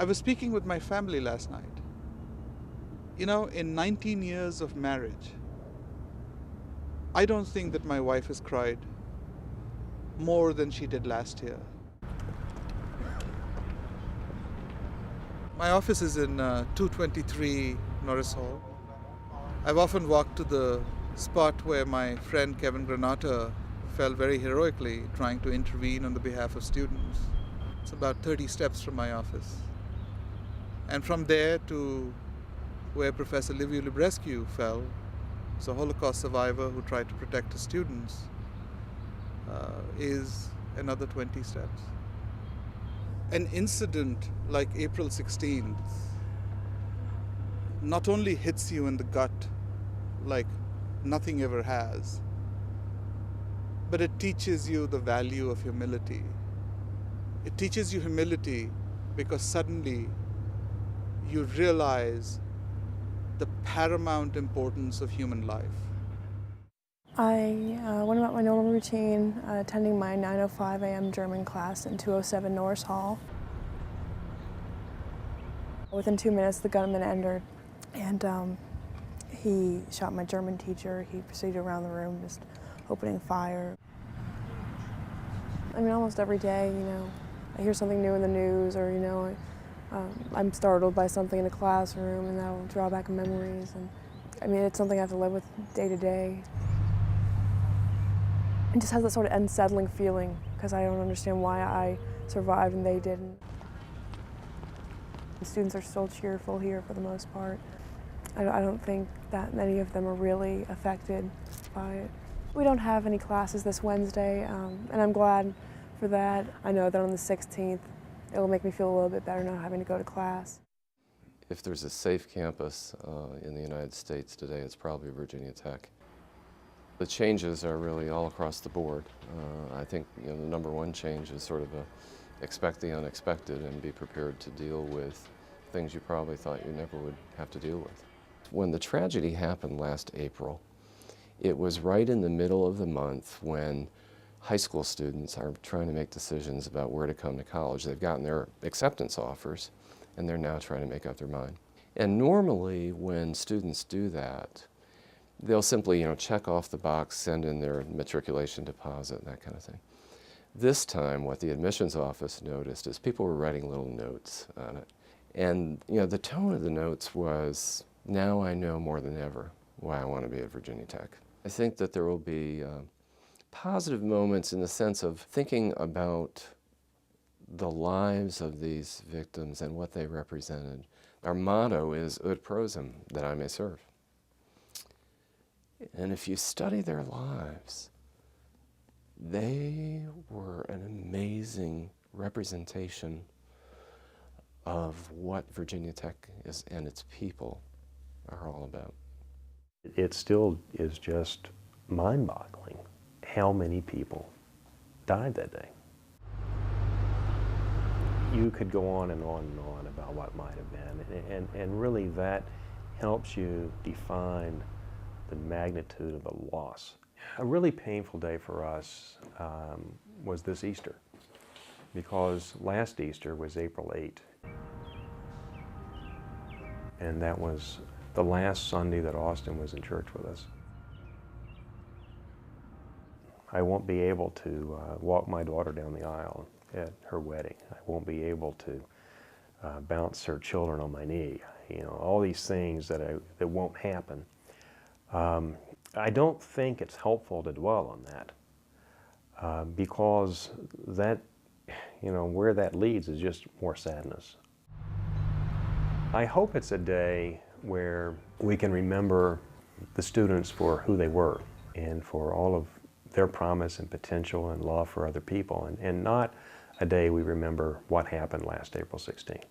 I was speaking with my family last night. You know, in 19 years of marriage, I don't think that my wife has cried more than she did last year. My office is in 223 Norris Hall. I've often walked to the spot where my friend Kevin Granata fell very heroically trying to intervene on the behalf of students. It's about 30 steps from my office. And from there to where Professor Liviu Librescu fell, who's a Holocaust survivor who tried to protect his students, is another 20 steps. An incident like April 16th not only hits you in the gut like nothing ever has, but it teaches you the value of humility. It teaches you humility because suddenly you realize the paramount importance of human life. I went about my normal routine, attending my 9:05 a.m. German class in 207 Norris Hall. Within 2 minutes, the gunman entered, and he shot my German teacher. He proceeded around the room, just opening fire. I mean, almost every day, I hear something new in the news, or, I'm startled by something in a classroom, and that'll draw back memories. And I mean, it's something I have to live with day to day. It just has that sort of unsettling feeling because I don't understand why I survived and they didn't. The students are still cheerful here for the most part. I don't think that many of them are really affected by it. We don't have any classes this Wednesday, and I'm glad for that. I know that on the 16th, it'll make me feel a little bit better not having to go to class. If there's a safe campus in the United States today, it's probably Virginia Tech. The changes are really all across the board. I think the number one change is sort of expect the unexpected and be prepared to deal with things you probably thought you never would have to deal with. When the tragedy happened last April, it was right in the middle of the month when high school students are trying to make decisions about where to come to college. They've gotten their acceptance offers and they're now trying to make up their mind. And normally when students do that, they'll simply, check off the box, send in their matriculation deposit, that kind of thing. This time, what the admissions office noticed is people were writing little notes on it. And, the tone of the notes was, now I know more than ever why I want to be at Virginia Tech. I think that there will be positive moments in the sense of thinking about the lives of these victims and what they represented. Our motto is Ut prosum, that I may serve. And if you study their lives, they were an amazing representation of what Virginia Tech is and its people are all about. It still is just mind-boggling how many people died that day. You could go on and on and on about what might have been, and really that helps you define the magnitude of the loss. A really painful day for us was this Easter, because last Easter was April 8, and that was the last Sunday that Austin was in church with us. I won't be able to walk my daughter down the aisle at her wedding. I won't be able to bounce her children on my knee. All these things that won't happen. I don't think it's helpful to dwell on that because that, where that leads is just more sadness. I hope it's a day where we can remember the students for who they were and for all of their promise and potential and love for other people, and not a day we remember what happened last April 16th.